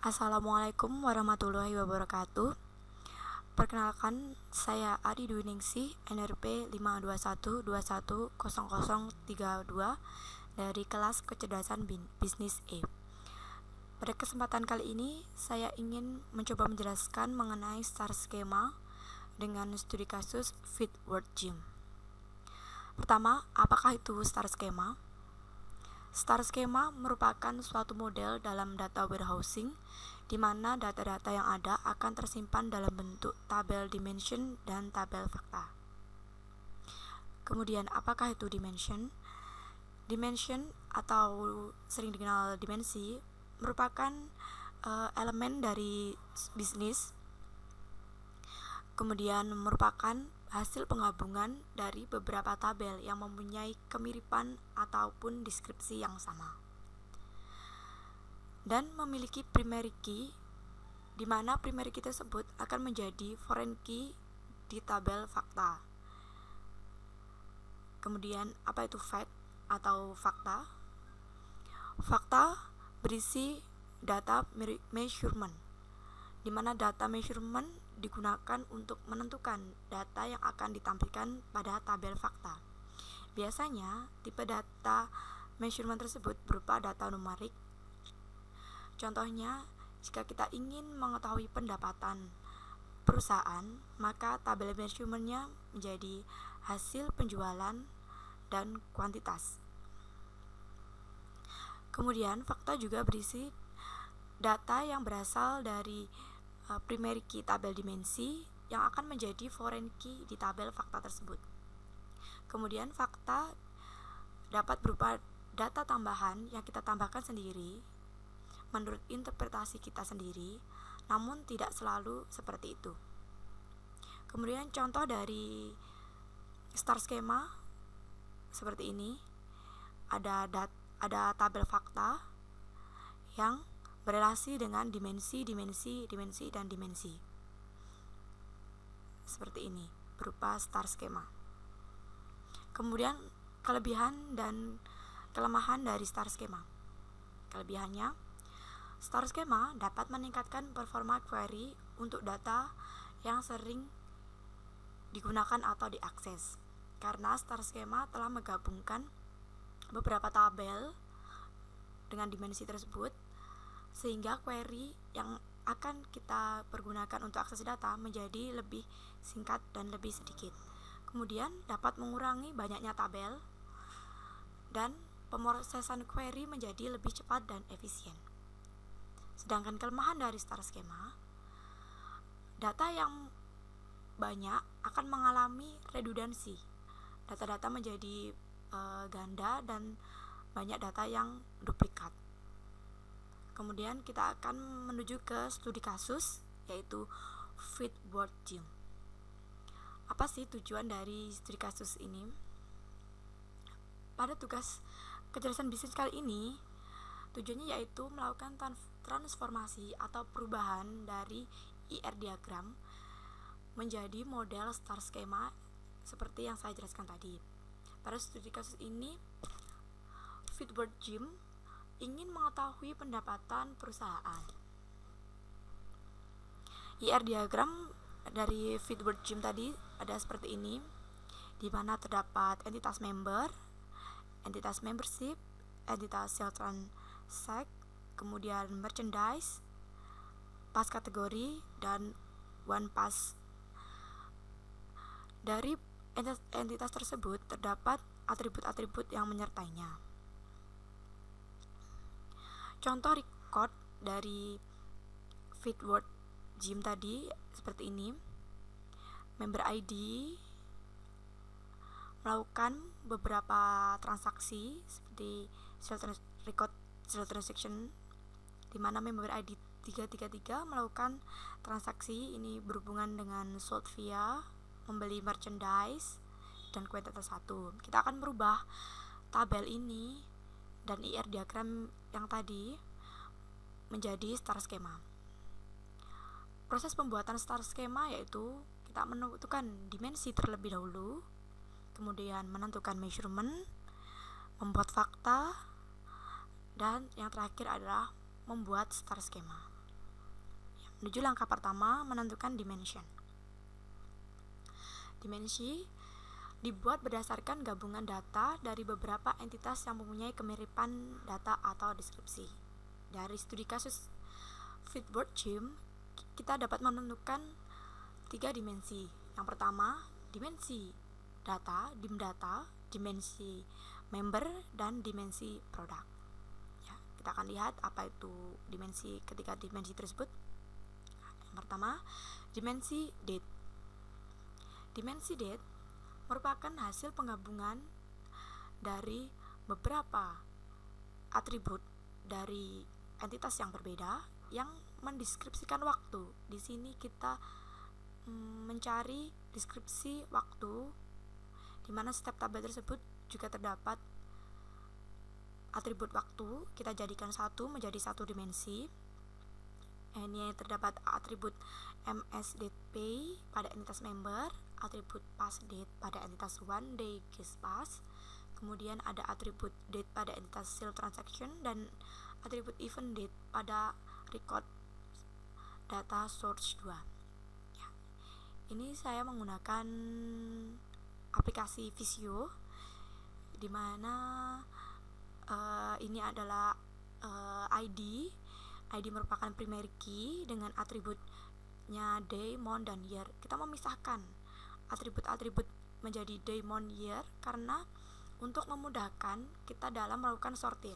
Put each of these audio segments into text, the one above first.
Assalamualaikum warahmatullahi wabarakatuh. Perkenalkan, saya Adi Dwi Ningsih, NRP 521210032 dari kelas kecerdasan bisnis E. Pada kesempatan kali ini, saya ingin mencoba menjelaskan mengenai STAR skema dengan studi kasus Fitward Gym. Pertama, apakah itu STAR skema? STAR skema merupakan suatu model dalam data warehousing di mana data-data yang ada akan tersimpan dalam bentuk tabel dimension dan tabel fakta. Kemudian, apakah itu dimension? Dimension atau sering dikenal dimensi merupakan elemen dari bisnis, kemudian merupakan hasil penggabungan dari beberapa tabel yang mempunyai kemiripan ataupun deskripsi yang sama dan memiliki primary key, di mana primary key tersebut akan menjadi foreign key di tabel fakta. Kemudian apa itu fact atau fakta? Fakta berisi data measurement, di mana data measurement digunakan untuk menentukan data yang akan ditampilkan pada tabel fakta. Biasanya, tipe data measurement tersebut berupa data numerik. Contohnya, jika kita ingin mengetahui pendapatan perusahaan, maka tabel measurement-nya menjadi hasil penjualan dan kuantitas. Kemudian, fakta juga berisi data yang berasal dari primary key tabel dimensi yang akan menjadi foreign key di tabel fakta tersebut. Kemudian fakta dapat berupa data tambahan yang kita tambahkan sendiri menurut interpretasi kita sendiri, namun tidak selalu seperti itu. Kemudian contoh dari STAR skema seperti ini, ada tabel fakta yang berelasi dengan dimensi, dan dimensi. Seperti ini, berupa STAR skema. Kemudian, kelebihan dan kelemahan dari STAR skema. Kelebihannya, STAR skema dapat meningkatkan performa query untuk data yang sering digunakan atau diakses. Karena STAR skema telah menggabungkan beberapa tabel dengan dimensi tersebut, sehingga query yang akan kita pergunakan untuk akses data menjadi lebih singkat dan lebih sedikit. Kemudian dapat mengurangi banyaknya tabel dan pemrosesan query menjadi lebih cepat dan efisien. Sedangkan kelemahan dari STAR skema, data yang banyak akan mengalami redundansi. Data-data menjadi ganda dan banyak data yang duplikat. Kemudian kita akan menuju ke studi kasus, yaitu Fitward Gym. Apa sih tujuan dari studi kasus ini? Pada tugas kecerdasan bisnis kali ini, tujuannya yaitu melakukan transformasi atau perubahan dari IR diagram menjadi model STAR skema seperti yang saya jelaskan tadi. Pada studi kasus ini, Fitward Gym ingin mengetahui pendapatan perusahaan. IR diagram dari Fitward Gym tadi ada seperti ini, di mana terdapat entitas member, entitas membership, entitas sales transact, kemudian merchandise, pass kategori, dan one pass. Dari entitas tersebut terdapat atribut-atribut yang menyertainya. Contoh record dari Fitward Gym tadi seperti ini. Member ID melakukan beberapa transaksi seperti record sales transaction, di mana member ID 333 melakukan transaksi ini berhubungan dengan sold via membeli merchandise dan kuantitas 1. Kita akan merubah tabel ini dan IR diagram yang tadi menjadi STAR skema. Proses pembuatan STAR skema yaitu kita menentukan dimensi terlebih dahulu, kemudian menentukan measurement, membuat fakta, dan yang terakhir adalah membuat STAR skema. Menuju langkah pertama, menentukan dimension. Dimensi dibuat berdasarkan gabungan data dari beberapa entitas yang mempunyai kemiripan data atau deskripsi. Dari studi kasus Feedboard Gym, kita dapat menentukan 3 dimensi. Yang pertama, dimensi data, DIMDATA, dimensi member, dan dimensi produk. Ya, kita akan lihat apa itu ketiga dimensi tersebut. Yang pertama, dimensi date. Dimensi date merupakan hasil penggabungan dari beberapa atribut dari entitas yang berbeda yang mendeskripsikan waktu. Di sini kita mencari deskripsi waktu, di mana setiap tabel tersebut juga terdapat atribut waktu. Kita jadikan satu menjadi satu dimensi. Ini terdapat atribut MS.Date pada entitas member, atribut pass date pada entitas one day guest pass, kemudian ada atribut date pada entitas sale transaction, dan atribut event date pada record data source 2. Ya. Ini saya menggunakan aplikasi Visio, di mana ini adalah ID merupakan primary key dengan atributnya day, month, dan year. Kita memisahkan atribut-atribut menjadi day, month, year karena untuk memudahkan kita dalam melakukan sortir.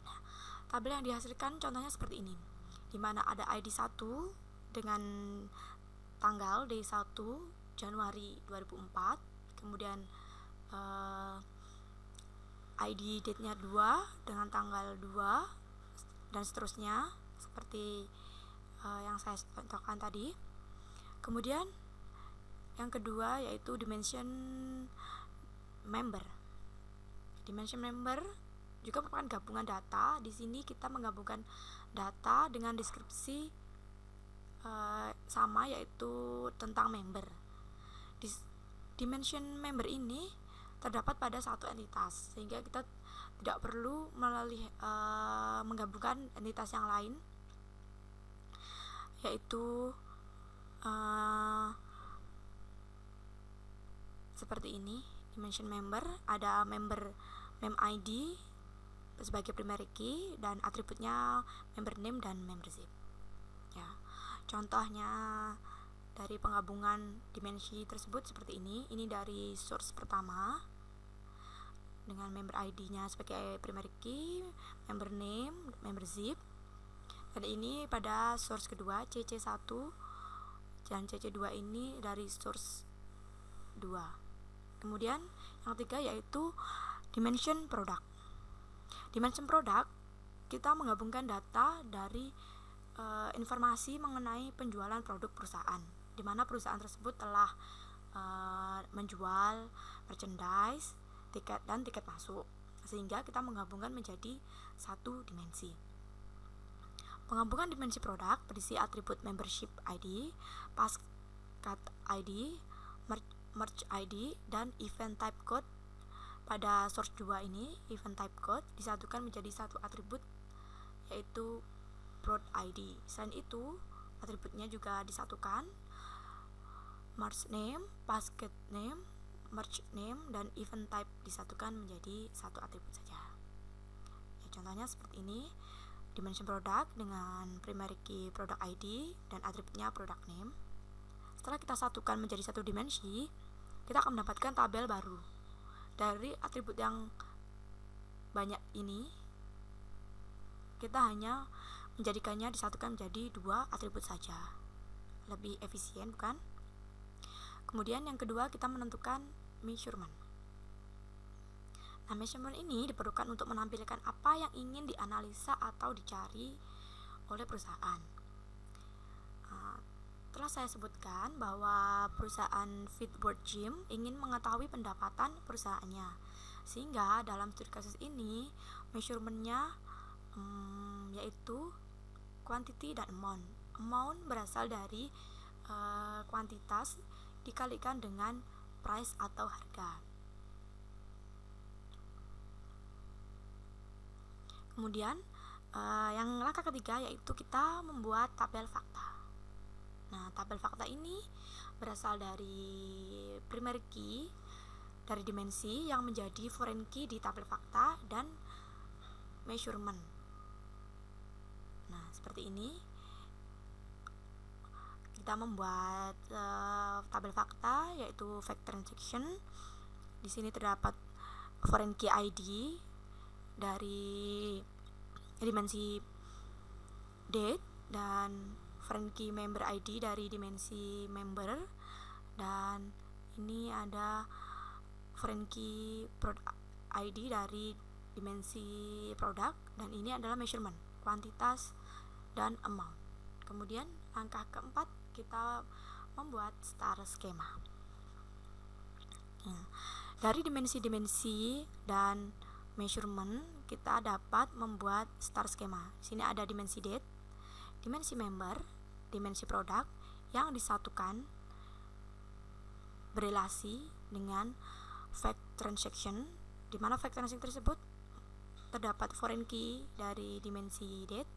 Nah, tabel yang dihasilkan contohnya seperti ini, di mana ada ID 1 dengan tanggal day 1 Januari 2004, kemudian ID date-nya 2 dengan tanggal 2, dan seterusnya seperti yang saya contohkan tadi. Kemudian yang kedua yaitu dimension member. Dimension member juga merupakan gabungan data. Di sini kita menggabungkan data dengan deskripsi sama, yaitu tentang member. Dimension member ini terdapat pada satu entitas, sehingga kita tidak perlu menggabungkan entitas yang lain, yaitu seperti ini. Dimension member, ada member ID sebagai primary key dan atributnya member name dan membership. Ya, contohnya dari penggabungan dimensi tersebut seperti ini. Ini dari source pertama dengan member ID-nya sebagai primary key, member name, membership. Dan ini pada source kedua, CC1 dan CC2 ini dari source 2. Kemudian yang ketiga yaitu dimension product. Dimension product, kita menggabungkan data dari informasi mengenai penjualan produk perusahaan, di mana perusahaan tersebut telah menjual merchandise, tiket, dan tiket masuk, sehingga kita menggabungkan menjadi satu dimensi. Penggabungan dimensi produk berisi atribut membership ID, passcard ID, merch ID, dan event type code. Pada source 2 ini, event type code disatukan menjadi satu atribut, yaitu prod ID. Selain itu, atributnya juga disatukan, merch name, passcard name, merch name, dan event type disatukan menjadi satu atribut saja. Ya, contohnya seperti ini, dimension product dengan primary key product ID dan atributnya product name. Setelah kita satukan menjadi satu dimensi, kita akan mendapatkan tabel baru. Dari atribut yang banyak ini, kita hanya menjadikannya disatukan menjadi dua atribut saja. Lebih efisien, bukan? Kemudian yang kedua, kita menentukan measurement. Nah, measurement ini diperlukan untuk menampilkan apa yang ingin dianalisa atau dicari oleh perusahaan. Telah saya sebutkan bahwa perusahaan Feedboard Gym ingin mengetahui pendapatan perusahaannya, sehingga dalam studi kasus ini measurementnya yaitu quantity dan amount. Amount berasal dari kuantitas dikalikan dengan price atau harga. Kemudian Yang langkah ketiga yaitu kita membuat tabel fakta. Nah, tabel fakta ini berasal dari primary key, dari dimensi yang menjadi foreign key di tabel fakta, dan measurement. Nah, seperti ini kita membuat tabel fakta yaitu fact transaction. Di sini terdapat foreign key ID dari dimensi date dan foreign key member ID dari dimensi member, dan ini ada foreign key product ID dari dimensi product, dan ini adalah measurement, kuantitas dan amount. Kemudian langkah keempat kita membuat star schema. Dari dimensi-dimensi dan measurement kita dapat membuat star schema. Di sini ada dimensi date, dimensi member, dimensi produk yang disatukan berelasi dengan fact transaction, di mana fact transaction tersebut terdapat foreign key dari dimensi date,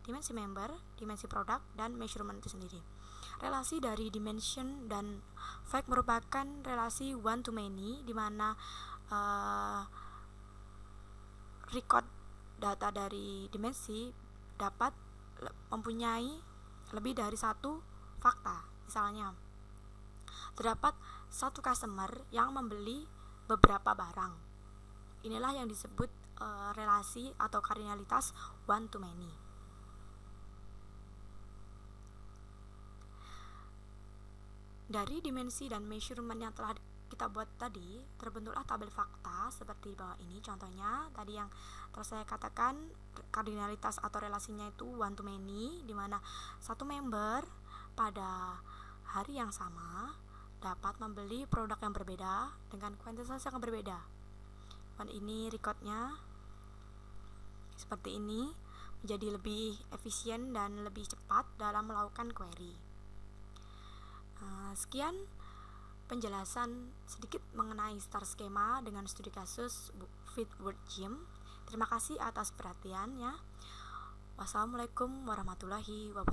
dimensi member, dimensi produk, dan measurement itu sendiri. Relasi dari dimension dan fact merupakan relasi one to many, di mana record data dari dimensi dapat mempunyai lebih dari satu fakta. Misalnya, terdapat satu customer yang membeli beberapa barang. Inilah yang disebut relasi atau kardinalitas one to many. Dari dimensi dan measurement yang telah kita buat tadi, terbentuklah tabel fakta seperti di bawah ini. Contohnya tadi yang telah saya katakan, kardinalitas atau relasinya itu one to many, di mana satu member pada hari yang sama dapat membeli produk yang berbeda dengan kuantitas yang berbeda. Dan ini recordnya seperti ini, menjadi lebih efisien dan lebih cepat dalam melakukan query. Sekian penjelasan sedikit mengenai star schema dengan studi kasus Fit Word Gym. Terima kasih atas perhatiannya. Wassalamualaikum warahmatullahi wabarakatuh.